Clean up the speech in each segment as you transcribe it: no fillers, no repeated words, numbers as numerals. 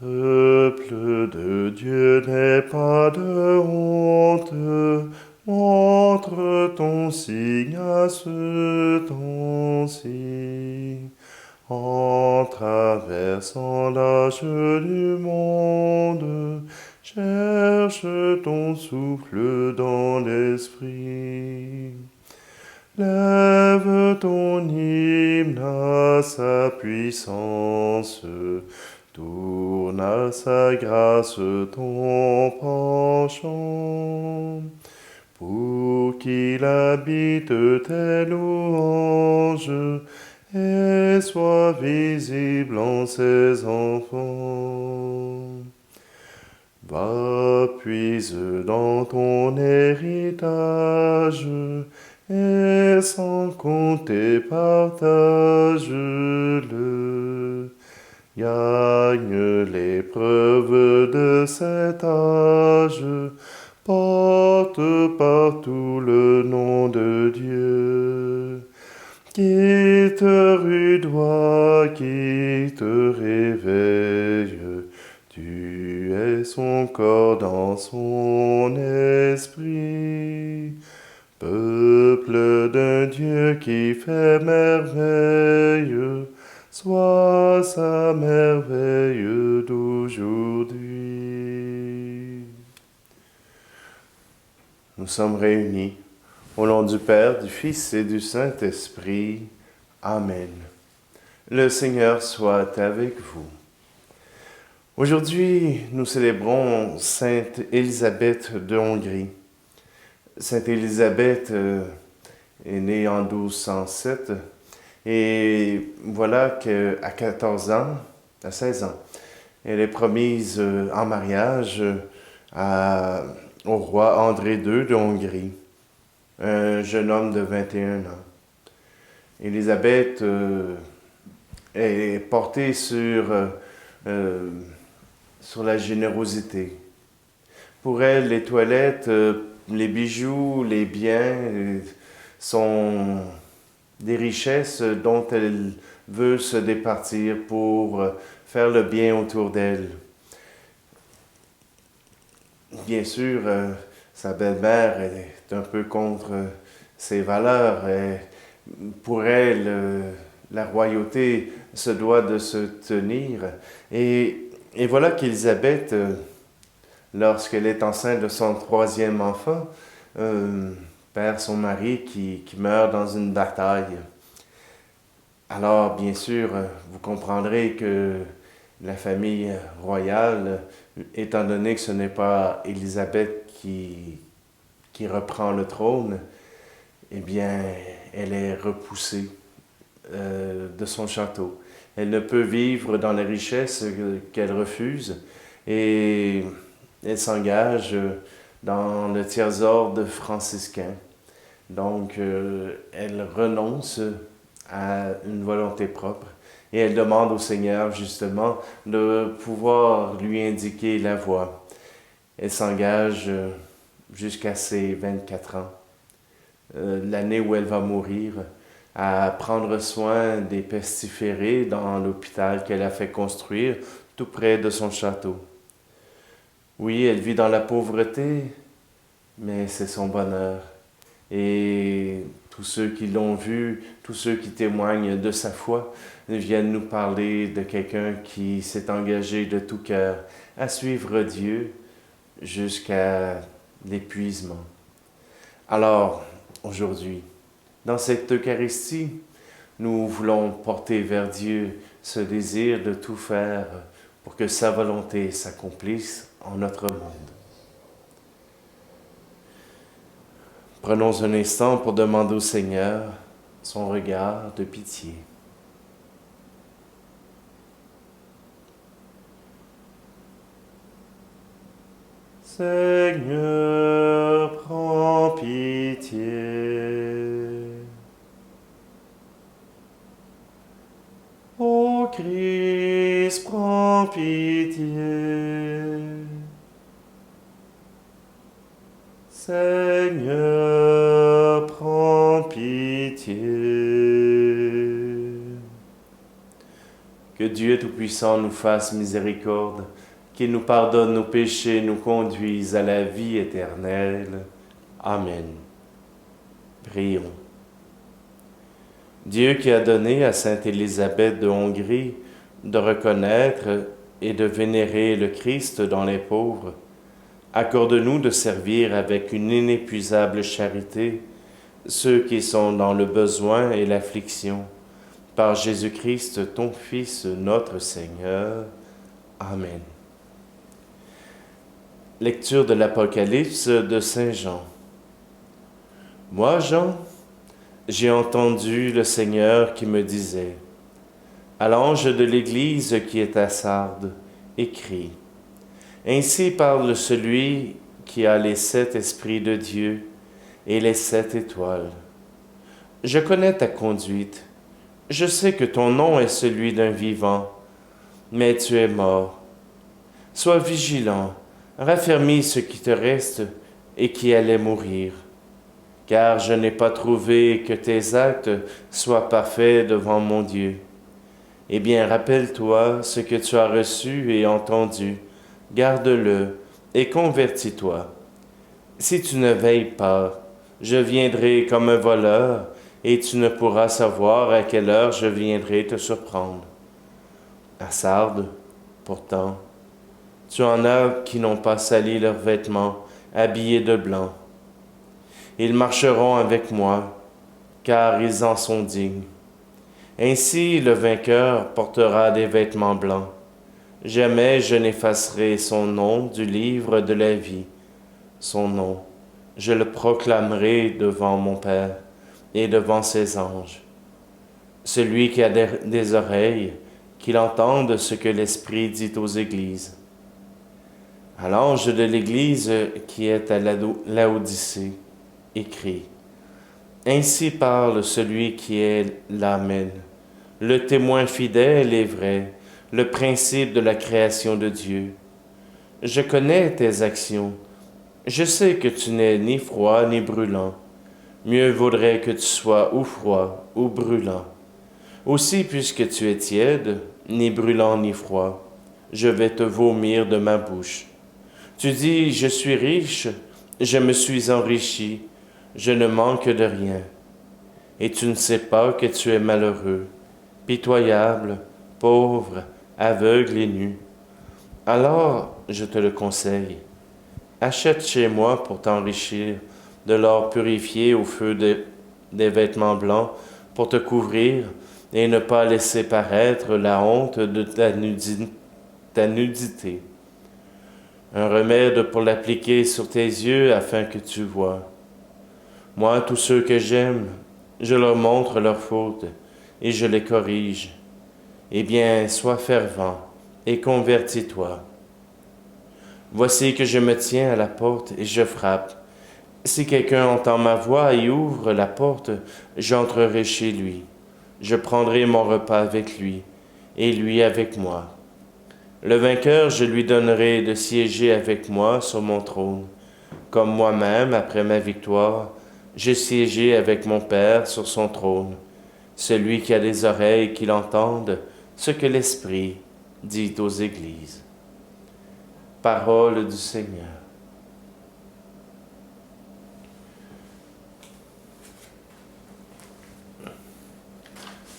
Peuple de Dieu, n'aie pas de honte, montre ton signe à ce temps-ci. En traversant l'âge du monde, cherche ton souffle dans l'esprit. Lève ton hymne à sa puissance, tourne à sa grâce ton penchant, pour qu'il habite tes louanges et soit visible en ses enfants. Va, puise dans ton héritage, et sans compter partage-le. Gagne l'épreuve de cet âge, porte partout le nom de Dieu. Qui te rudoie, qui te réveille, tu es son corps dans son esprit. Peuple d'un Dieu qui fait merveille, sois sa merveille d'aujourd'hui. Nous sommes réunis au nom du Père, du Fils et du Saint-Esprit. Amen. Le Seigneur soit avec vous. Aujourd'hui, nous célébrons Sainte Élisabeth de Hongrie. Sainte Élisabeth est née en 1207 et voilà qu'à 14 ans, à 16 ans, elle est promise en mariage au roi André II de Hongrie, un jeune homme de 21 ans. Élisabeth est portée sur la générosité. Pour elle, les toilettes, les bijoux, les biens sont des richesses dont elle veut se départir pour faire le bien autour d'elle. Bien sûr, sa belle-mère est un peu contre ses valeurs. Pour elle, la royauté se doit de se tenir. Et voilà qu'Élisabeth, lorsqu'elle est enceinte de son 3e enfant, perd son mari qui meurt dans une bataille. Alors, bien sûr, vous comprendrez que la famille royale, étant donné que ce n'est pas Élisabeth qui reprend le trône, eh bien, elle est repoussée de son château. Elle ne peut vivre dans les richesses qu'elle refuse et elle s'engage dans le tiers-ordre franciscain. Donc, elle renonce à une volonté propre et elle demande au Seigneur, justement, de pouvoir lui indiquer la voie. Elle s'engage jusqu'à ses 24 ans, l'année où elle va mourir, à prendre soin des pestiférés dans l'hôpital qu'elle a fait construire tout près de son château. Oui, elle vit dans la pauvreté, mais c'est son bonheur. Et tous ceux qui l'ont vu, tous ceux qui témoignent de sa foi, viennent nous parler de quelqu'un qui s'est engagé de tout cœur à suivre Dieu jusqu'à l'épuisement. Alors, aujourd'hui, dans cette Eucharistie, nous voulons porter vers Dieu ce désir de tout faire pour que sa volonté s'accomplisse en notre monde. Prenons un instant pour demander au Seigneur son regard de pitié. Seigneur, prends pitié. Ô Christ, prends pitié. Seigneur, prends pitié. Que Que Dieu Tout-Puissant nous fasse miséricorde, qu'il nous pardonne nos péchés, nous conduise à la vie éternelle. Amen. Prions. Dieu qui a donné à sainte Élisabeth de Hongrie de reconnaître et de vénérer le Christ dans les pauvres, accorde-nous de servir avec une inépuisable charité ceux qui sont dans le besoin et l'affliction. Par Jésus-Christ, ton Fils, notre Seigneur. Amen. Lecture de l'Apocalypse de Saint Jean. Moi, Jean, j'ai entendu le Seigneur qui me disait, à l'ange de l'Église qui est à Sardes, écris, ainsi parle celui qui a les 7 esprits de Dieu et les 7 étoiles. Je connais ta conduite. Je sais que ton nom est celui d'un vivant, mais tu es mort. Sois vigilant, raffermis ce qui te reste et qui allait mourir, car je n'ai pas trouvé que tes actes soient parfaits devant mon Dieu. Eh bien, rappelle-toi ce que tu as reçu et entendu, garde-le et convertis-toi. Si tu ne veilles pas, je viendrai comme un voleur, et tu ne pourras savoir à quelle heure je viendrai te surprendre. À Sardes, pourtant, tu en as qui n'ont pas sali leurs vêtements, habillés de blanc. Ils marcheront avec moi, car ils en sont dignes. Ainsi le vainqueur portera des vêtements blancs. Jamais je n'effacerai son nom du livre de la vie. Son nom, je le proclamerai devant mon Père et devant ses anges. Celui qui a des oreilles, qu'il entende ce que l'Esprit dit aux églises. À l'ange de l'Église qui est à Laodicée, écrit, ainsi parle celui qui est l'Amen, le témoin fidèle et vrai, le principe de la création de Dieu. Je connais tes actions. Je sais que tu n'es ni froid ni brûlant. Mieux vaudrait que tu sois ou froid ou brûlant. Aussi, puisque tu es tiède, ni brûlant ni froid, je vais te vomir de ma bouche. Tu dis, je suis riche, je me suis enrichi, je ne manque de rien. Et tu ne sais pas que tu es malheureux, pitoyable, pauvre, aveugle et nu. Alors, je te le conseille, achète chez moi pour t'enrichir de l'or purifié au feu des vêtements blancs pour te couvrir et ne pas laisser paraître la honte de ta nudité. Un remède pour l'appliquer sur tes yeux afin que tu vois. Moi, tous ceux que j'aime, je leur montre leurs fautes et je les corrige. Eh bien, sois fervent et convertis-toi. Voici que je me tiens à la porte et je frappe. Si quelqu'un entend ma voix et ouvre la porte, j'entrerai chez lui. Je prendrai mon repas avec lui, et lui avec moi. Le vainqueur, je lui donnerai de siéger avec moi sur mon trône, comme moi-même, après ma victoire, j'ai siégé avec mon Père sur son trône. Celui qui a des oreilles, qu'il entende ce que l'Esprit dit aux églises. Parole du Seigneur.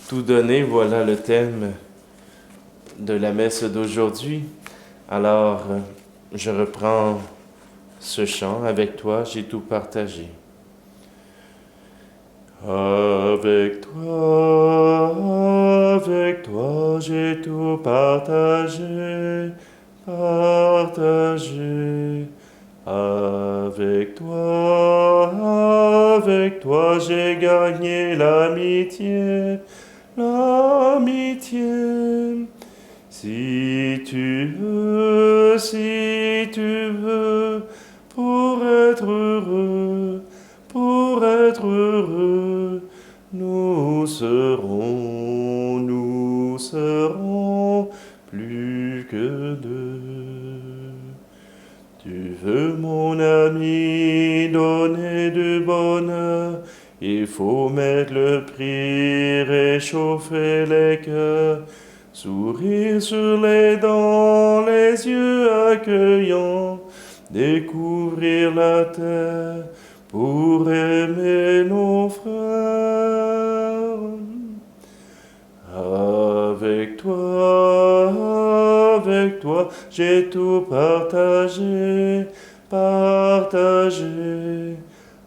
Tout donné, voilà le thème de la messe d'aujourd'hui. Alors, je reprends ce chant avec toi, j'ai tout partagé. Avec toi, j'ai tout partagé, partagé. Avec toi, j'ai gagné l'amitié, l'amitié. Si tu veux, pour être heureux, nous serons plus que deux. Tu veux, mon ami, donner du bonheur, il faut mettre le prix, réchauffer les cœurs. sourire sur les dents, les yeux accueillants, découvrir la terre pour aimer nos frères. Avec toi, j'ai tout partagé, partagé.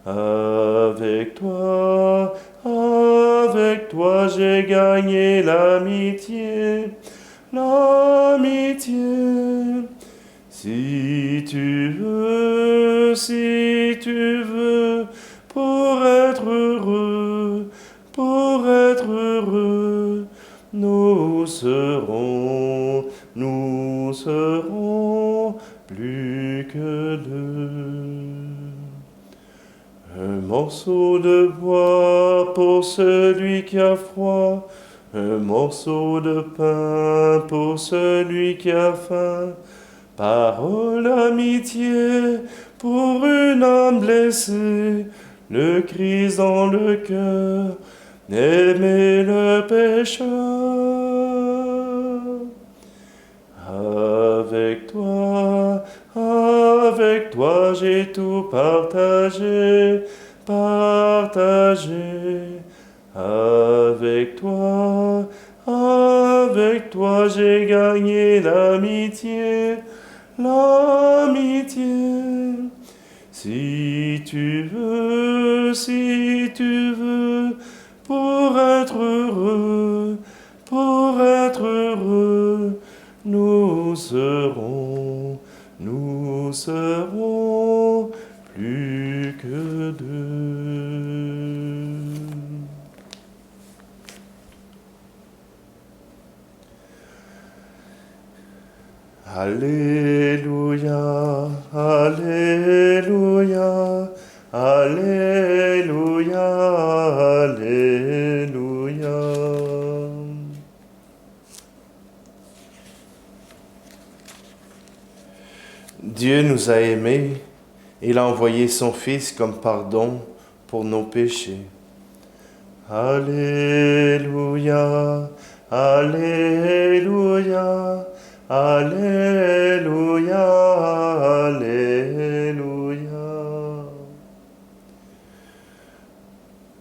Avec toi, j'ai gagné l'amitié, l'amitié. Si tu veux, pour être heureux, nous serons plus que deux. Un morceau de bois pour celui qui a froid, un morceau de pain pour celui qui a faim. Parole d'amitié pour une âme blessée, le Christ dans le cœur, aimer le pécheur. Avec toi, j'ai tout partagé, partagé. Avec toi, j'ai gagné l'amitié, l'amitié. Si tu veux, pour être heureux, nous serons plus que deux. Alléluia, Alléluia, Alléluia, Alléluia. Dieu nous a aimés, il a envoyé son Fils comme pardon pour nos péchés. Alléluia, Alléluia, Alléluia, Alléluia.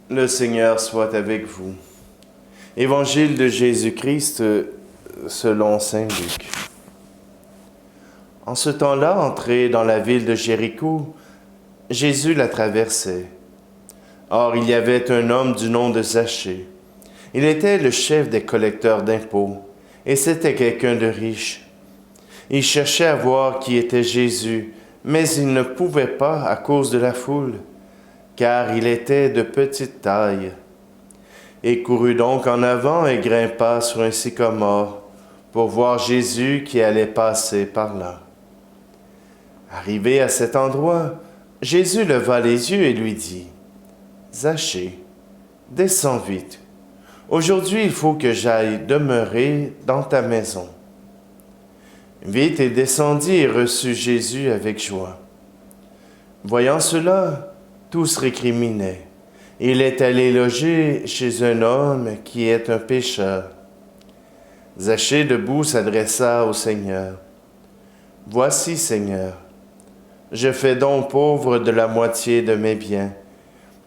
Le Seigneur soit avec vous. Évangile de Jésus-Christ selon saint Luc. En ce temps-là, entré dans la ville de Jéricho, Jésus la traversait. Or, il y avait un homme du nom de Zachée. Il était le chef des collecteurs d'impôts, et c'était quelqu'un de riche. Il cherchait à voir qui était Jésus, mais il ne pouvait pas à cause de la foule, car il était de petite taille. Il courut donc en avant et grimpa sur un sycomore pour voir Jésus qui allait passer par là. Arrivé à cet endroit, Jésus leva les yeux et lui dit, « Zachée, descends vite. Aujourd'hui, il faut que j'aille demeurer dans ta maison. » Vite, il descendit et reçut Jésus avec joie. Voyant cela, tous récriminaient. Il est allé loger chez un homme qui est un pécheur. Zachée, debout, s'adressa au Seigneur. « Voici, Seigneur, je fais don pauvre de la moitié de mes biens,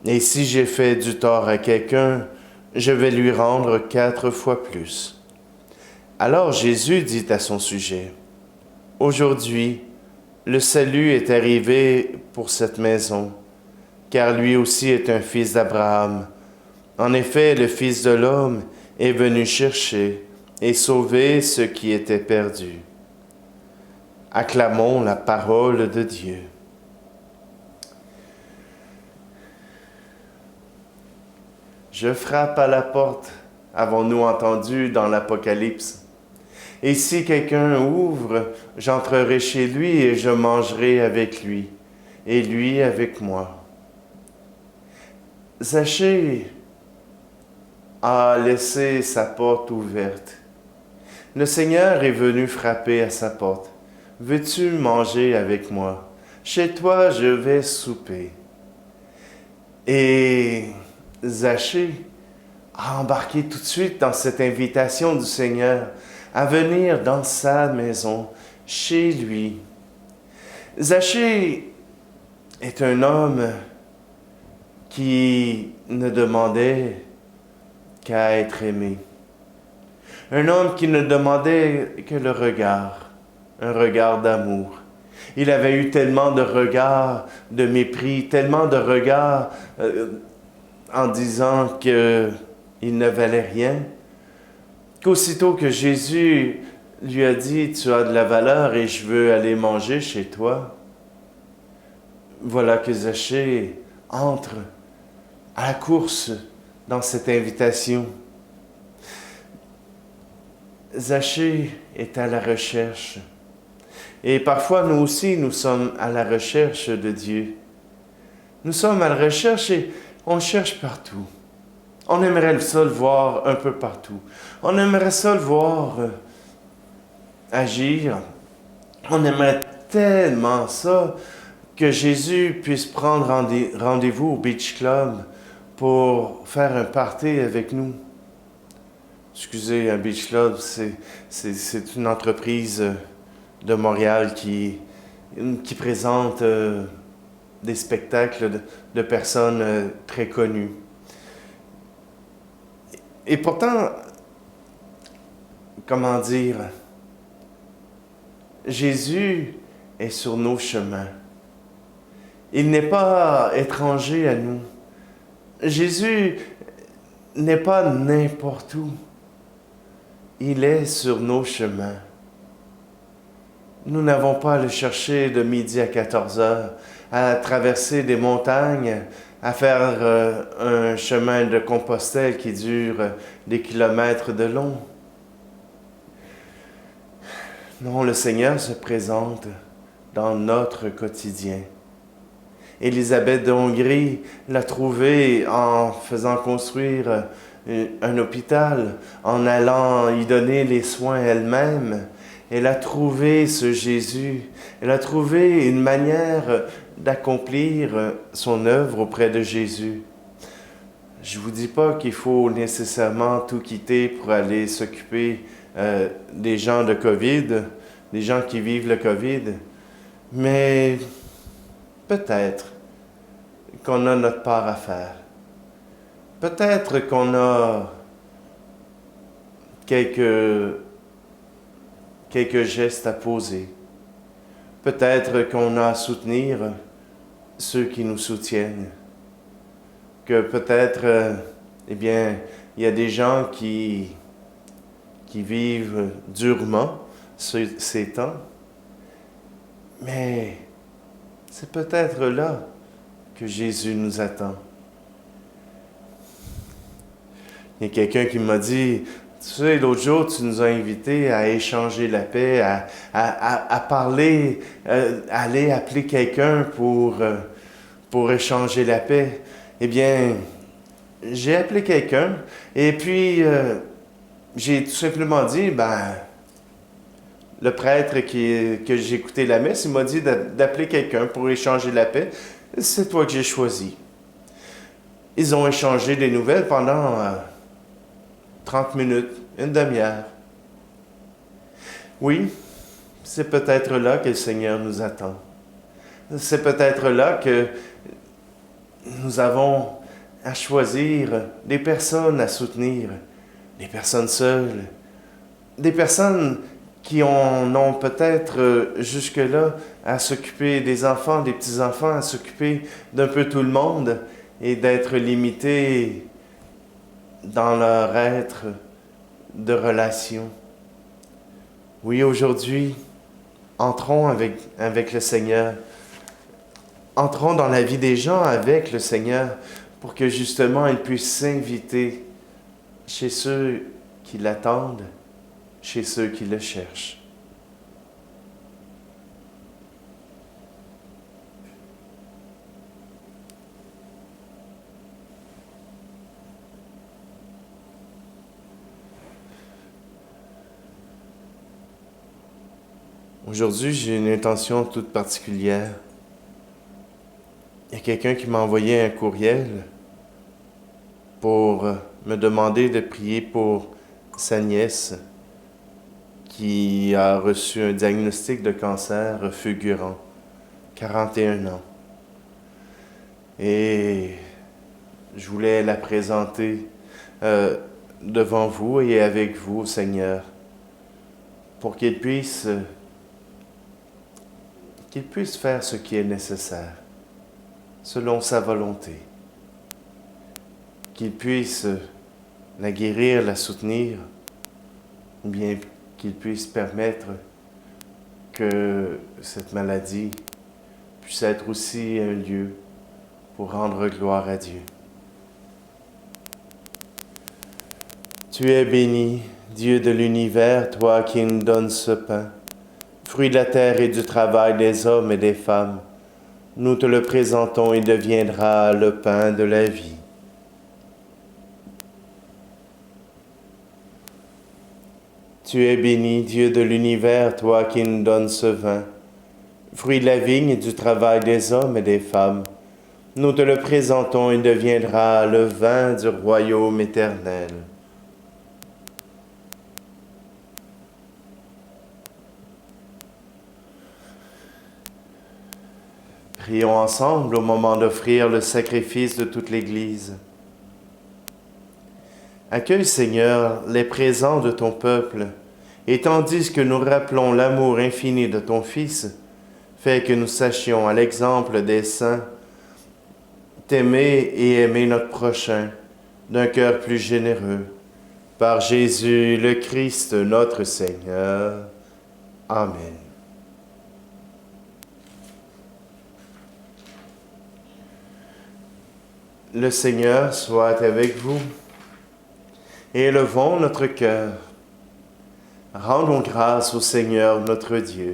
et si j'ai fait du tort à quelqu'un, je vais lui rendre 4 fois plus. » Alors Jésus dit à son sujet, « Aujourd'hui, le salut est arrivé pour cette maison, car lui aussi est un fils d'Abraham. En effet, le Fils de l'homme est venu chercher et sauver ce qui était perdu. » Acclamons la parole de Dieu. Je frappe à la porte, avons-nous entendu dans l'Apocalypse. Et si quelqu'un ouvre, j'entrerai chez lui et je mangerai avec lui, et lui avec moi. Zachée a laissé sa porte ouverte. Le Seigneur est venu frapper à sa porte. Veux-tu manger avec moi? Chez toi, je vais souper. Et Zachée a embarqué tout de suite dans cette invitation du Seigneur. à venir dans sa maison, chez lui. Zachée est un homme qui ne demandait qu'à être aimé. Un homme qui ne demandait que le regard, un regard d'amour. Il avait eu tellement de regards de mépris, tellement de regards en disant qu'il ne valait rien, qu'aussitôt que Jésus lui a dit « Tu as de la valeur et je veux aller manger chez toi », voilà que Zachée entre à la course dans cette invitation. Zachée est à la recherche. Et parfois, nous aussi, nous sommes à la recherche de Dieu. Nous sommes à la recherche et on cherche partout. On aimerait ça le voir un peu partout. On aimerait ça le voir agir. On aimerait tellement ça que Jésus puisse prendre rendez-vous au Beach Club pour faire un party avec nous. Excusez, un Beach Club, c'est une entreprise de Montréal qui présente des spectacles de personnes très connues. Et pourtant, comment dire, Jésus est sur nos chemins. Il n'est pas étranger à nous. Jésus n'est pas n'importe où. Il est sur nos chemins. Nous n'avons pas à le chercher de midi à 14 heures, à traverser des montagnes, à faire un chemin de Compostelle qui dure des kilomètres de long. Non, le Seigneur se présente dans notre quotidien. Élisabeth de Hongrie l'a trouvé en faisant construire un hôpital, en allant y donner les soins elle-même. Elle a trouvé ce Jésus. Elle a trouvé une manière d'accomplir son œuvre auprès de Jésus. Je ne vous dis pas qu'il faut nécessairement tout quitter pour aller s'occuper des gens de COVID, des gens qui vivent le COVID, mais peut-être qu'on a notre part à faire. Peut-être qu'on a quelques gestes à poser. Peut-être qu'on a à soutenir ceux qui nous soutiennent. Que peut-être, il y a des gens qui vivent durement ces temps. Mais c'est peut-être là que Jésus nous attend. Il y a quelqu'un qui m'a dit, tu sais, l'autre jour, tu nous as invités à échanger la paix, à parler, aller appeler quelqu'un pour échanger la paix. Eh bien, j'ai appelé quelqu'un et puis j'ai tout simplement dit, le prêtre que j'ai écouté la messe, il m'a dit d'appeler quelqu'un pour échanger la paix. C'est toi que j'ai choisi. Ils ont échangé des nouvelles pendant 30 minutes, une demi-heure. Oui, c'est peut-être là que le Seigneur nous attend. C'est peut-être là que nous avons à choisir des personnes à soutenir, des personnes seules, des personnes qui en ont peut-être jusque-là à s'occuper des enfants, des petits-enfants, à s'occuper d'un peu tout le monde et d'être limités dans leur être de relation. Oui, aujourd'hui, entrons avec le Seigneur. Entrons dans la vie des gens avec le Seigneur pour que justement il puisse s'inviter chez ceux qui l'attendent, chez ceux qui le cherchent. Aujourd'hui, j'ai une intention toute particulière. Il y a quelqu'un qui m'a envoyé un courriel pour me demander de prier pour sa nièce qui a reçu un diagnostic de cancer fulgurant, 41 ans. Et je voulais la présenter devant vous et avec vous, Seigneur, pour qu'il puisse faire ce qui est nécessaire, selon sa volonté. Qu'il puisse la guérir, la soutenir, ou bien qu'il puisse permettre que cette maladie puisse être aussi un lieu pour rendre gloire à Dieu. Tu es béni, Dieu de l'univers, toi qui nous donnes ce pain, fruit de la terre et du travail des hommes et des femmes. Nous te le présentons, il deviendra le pain de la vie. Tu es béni, Dieu de l'univers, toi qui nous donnes ce vin, fruit de la vigne et du travail des hommes et des femmes. Nous te le présentons, il deviendra le vin du royaume éternel. Prions ensemble au moment d'offrir le sacrifice de toute l'Église. Accueille, Seigneur, les présents de ton peuple, et tandis que nous rappelons l'amour infini de ton Fils, fais que nous sachions, à l'exemple des saints, t'aimer et aimer notre prochain d'un cœur plus généreux. Par Jésus le Christ, notre Seigneur. Amen. Le Seigneur soit avec vous. Et élevons notre cœur. Rendons grâce au Seigneur notre Dieu.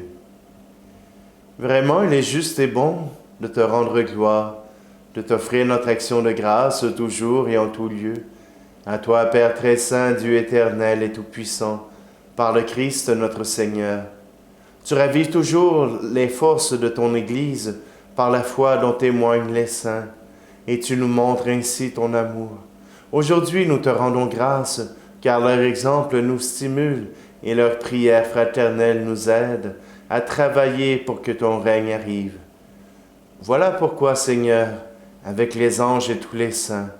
Vraiment, il est juste et bon de te rendre gloire, de t'offrir notre action de grâce toujours et en tout lieu. À toi, Père très saint, Dieu éternel et tout-puissant, par le Christ notre Seigneur. Tu ravives toujours les forces de ton Église par la foi dont témoignent les saints, et tu nous montres ainsi ton amour. Aujourd'hui, nous te rendons grâce, car leur exemple nous stimule et leur prière fraternelle nous aide à travailler pour que ton règne arrive. Voilà pourquoi, Seigneur, avec les anges et tous les saints,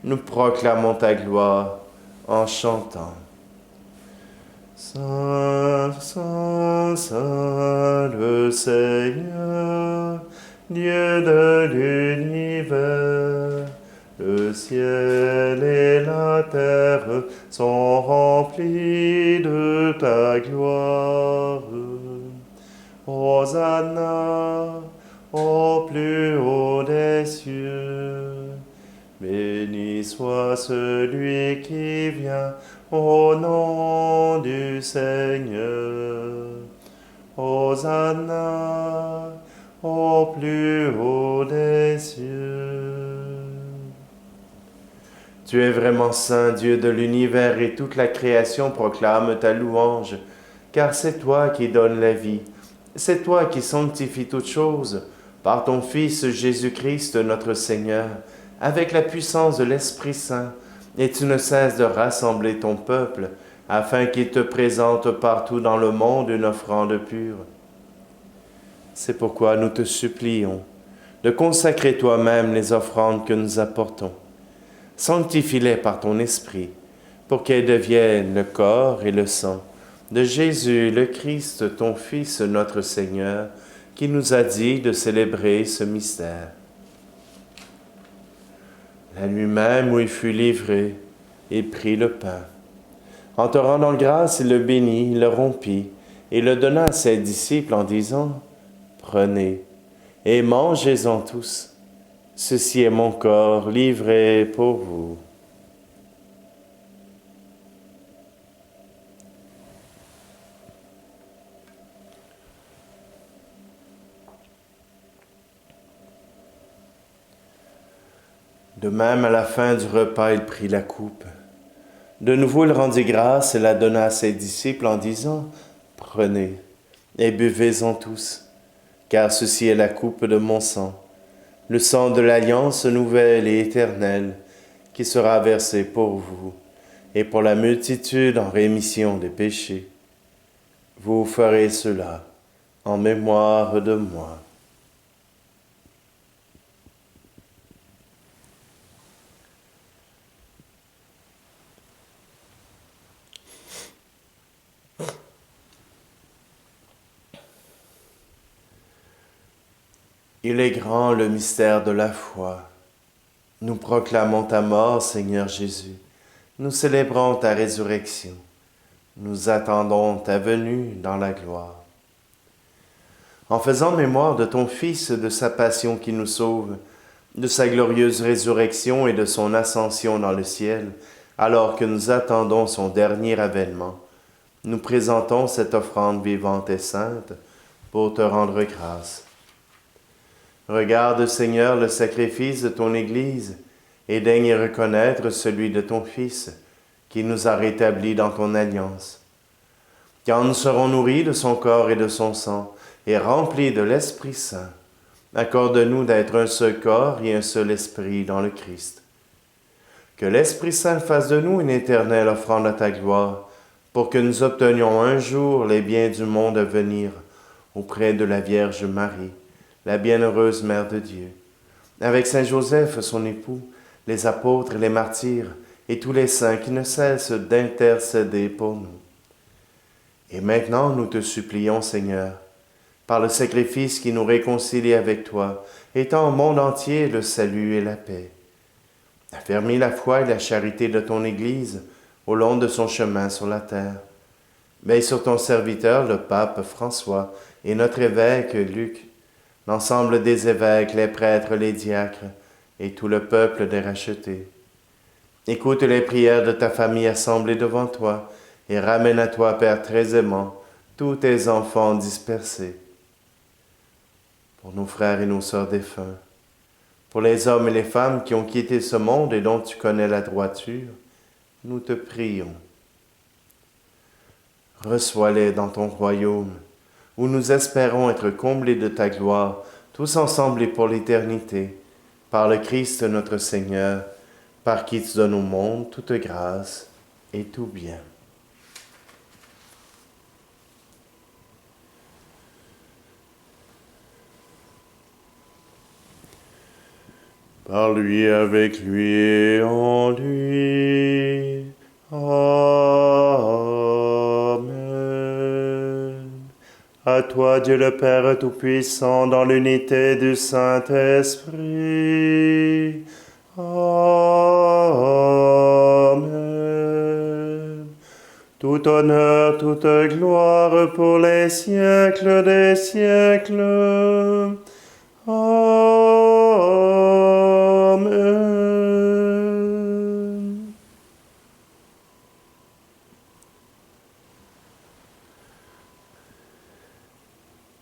nous proclamons ta gloire en chantant. Saint, Saint, Saint, le Seigneur, Dieu de l'univers. Le ciel et la terre sont remplis de ta gloire. Hosanna au plus haut des cieux. Béni soit celui qui vient au nom du Seigneur. Hosanna au plus haut des cieux. Tu es vraiment saint, Dieu de l'univers, et toute la création proclame ta louange, car c'est toi qui donnes la vie, c'est toi qui sanctifies toutes choses, par ton Fils Jésus-Christ notre Seigneur, avec la puissance de l'Esprit Saint, et tu ne cesses de rassembler ton peuple, afin qu'il te présente partout dans le monde une offrande pure. C'est pourquoi nous te supplions de consacrer toi-même les offrandes que nous apportons. Sanctifie-les par ton Esprit, pour qu'elles deviennent le corps et le sang de Jésus le Christ, ton Fils, notre Seigneur, qui nous a dit de célébrer ce mystère. La nuit même où il fut livré, il prit le pain. En te rendant grâce, il le bénit, il le rompit, et le donna à ses disciples en disant, « Prenez et mangez-en tous. Ceci est mon corps livré pour vous. » De même, à la fin du repas, il prit la coupe. De nouveau, il rendit grâce et la donna à ses disciples en disant, « Prenez et buvez-en tous, car ceci est la coupe de mon sang, le sang de l'alliance nouvelle et éternelle, qui sera versé pour vous et pour la multitude en rémission des péchés. Vous ferez cela en mémoire de moi. Il est grand le mystère de la foi. Nous proclamons ta mort, Seigneur Jésus. Nous célébrons ta résurrection. Nous attendons ta venue dans la gloire. En faisant mémoire de ton Fils, de sa passion qui nous sauve, de sa glorieuse résurrection et de son ascension dans le ciel, alors que nous attendons son dernier avènement, nous présentons cette offrande vivante et sainte pour te rendre grâce. Regarde, Seigneur, le sacrifice de ton Église et daigne reconnaître celui de ton Fils, qui nous a rétablis dans ton alliance. Quand nous serons nourris de son corps et de son sang, et remplis de l'Esprit Saint, accorde-nous d'être un seul corps et un seul esprit dans le Christ. Que l'Esprit Saint fasse de nous une éternelle offrande à ta gloire, pour que nous obtenions un jour les biens du monde à venir auprès de la Vierge Marie, la bienheureuse Mère de Dieu, avec Saint Joseph, son époux, les apôtres, les martyrs et tous les saints qui ne cessent d'intercéder pour nous. Et maintenant, nous te supplions, Seigneur, par le sacrifice qui nous réconcilie avec toi, étends au monde entier le salut et la paix. Affermis la foi et la charité de ton Église au long de son chemin sur la terre. Veille sur ton serviteur, le pape François, et notre évêque Luc, l'ensemble des évêques, les prêtres, les diacres, et tout le peuple des rachetés. Écoute les prières de ta famille assemblée devant toi, et ramène à toi, Père très aimant, tous tes enfants dispersés. Pour nos frères et nos sœurs défunts, pour les hommes et les femmes qui ont quitté ce monde et dont tu connais la droiture, nous te prions. Reçois-les dans ton royaume, où nous espérons être comblés de ta gloire, tous ensemble et pour l'éternité, par le Christ notre Seigneur, par qui tu donnes au monde toute grâce et tout bien. Par lui, avec lui et en lui. Amen. À toi, Dieu le Père Tout-Puissant, dans l'unité du Saint-Esprit. Amen. Tout honneur, toute gloire pour les siècles des siècles. Amen.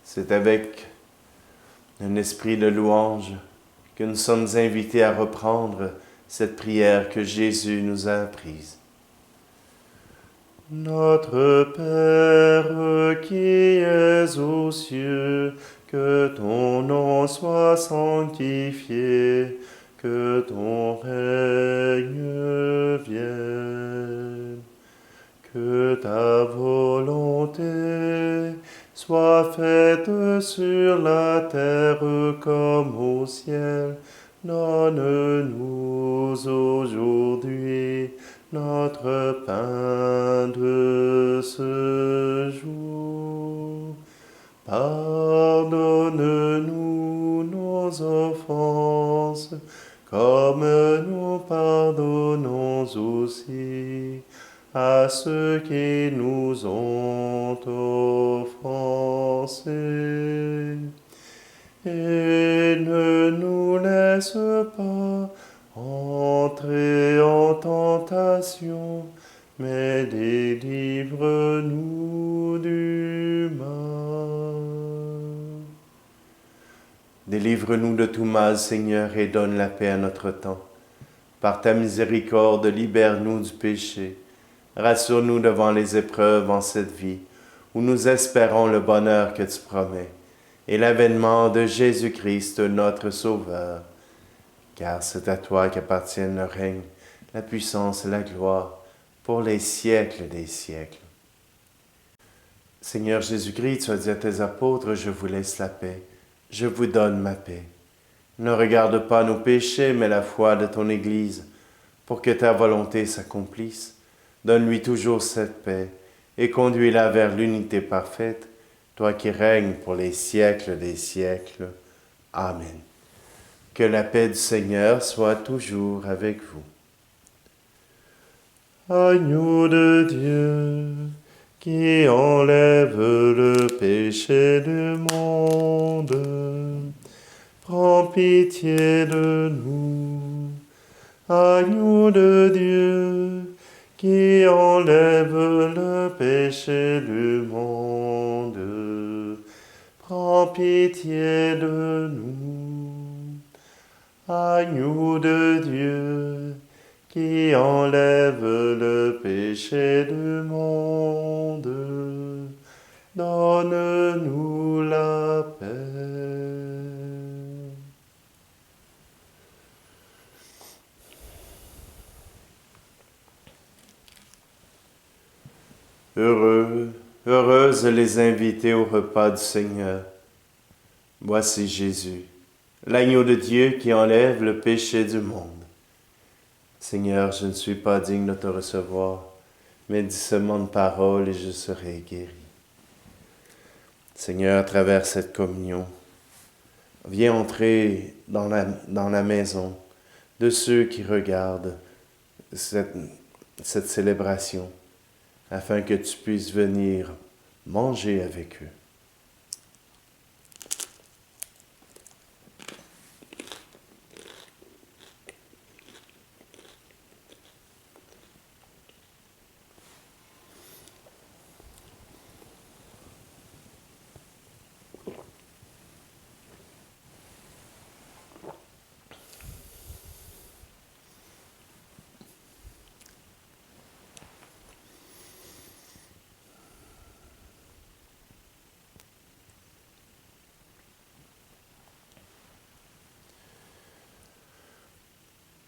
C'est avec un esprit de louange que nous sommes invités à reprendre cette prière que Jésus nous a apprise. Notre Père qui es aux cieux, que ton nom soit sanctifié, que ton règne vienne, que ta volonté soit faite sur la terre comme au ciel. Donne-nous aujourd'hui notre pain de ce jour. Pardonne-nous nos offenses, comme nous pardonnons aussi à ceux qui nous ont offensés. Et ne nous laisse pas entrer en tentation, mais délivre-nous du mal. Délivre-nous de tout mal, Seigneur, et donne la paix à notre temps. Par ta miséricorde, libère-nous du péché. Rassure-nous devant les épreuves en cette vie, où nous espérons le bonheur que tu promets, et l'avènement de Jésus-Christ, notre Sauveur. Car c'est à toi qu'appartiennent le règne, la puissance et la gloire, pour les siècles des siècles. Seigneur Jésus-Christ, tu as dit à tes apôtres, je vous laisse la paix, je vous donne ma paix. Ne regarde pas nos péchés, mais la foi de ton Église, pour que ta volonté s'accomplisse. Donne-lui toujours cette paix et conduis-la vers l'unité parfaite, toi qui règnes pour les siècles des siècles. Amen. Que la paix du Seigneur soit toujours avec vous. Agneau de Dieu, qui enlève le péché du monde, prends pitié de nous. Agneau de Dieu, qui enlève le péché du monde, prends pitié de nous. Agneau de Dieu, qui enlève le péché du monde, donne-nous la paix. Heureuses les invités au repas du Seigneur. Voici Jésus, l'agneau de Dieu qui enlève le péché du monde. Seigneur, je ne suis pas digne de te recevoir, mais dis seulement une parole et je serai guéri. Seigneur, à travers cette communion, viens entrer dans la maison de ceux qui regardent cette célébration, afin que tu puisses venir manger avec eux.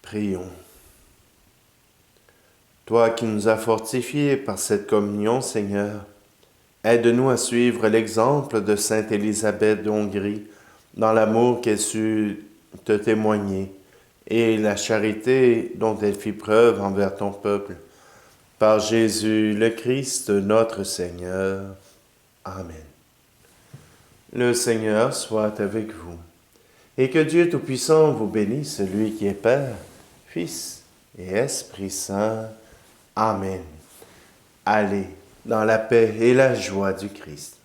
Prions. Toi qui nous as fortifiés par cette communion, Seigneur, aide-nous à suivre l'exemple de Sainte Élisabeth de Hongrie dans l'amour qu'elle sut te témoigner et la charité dont elle fit preuve envers ton peuple. Par Jésus le Christ, notre Seigneur. Amen. Le Seigneur soit avec vous, et que Dieu Tout-Puissant vous bénisse, celui qui est Père, Fils et Esprit Saint. Amen. Allez dans la paix et la joie du Christ.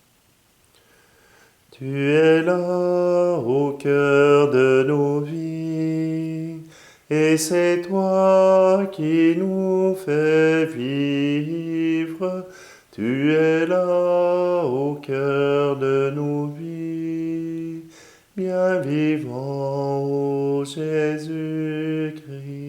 Tu es là au cœur de nos vies, et c'est toi qui nous fais vivre. Tu es là au cœur de nos vies, bien vivant, ô Jésus-Christ.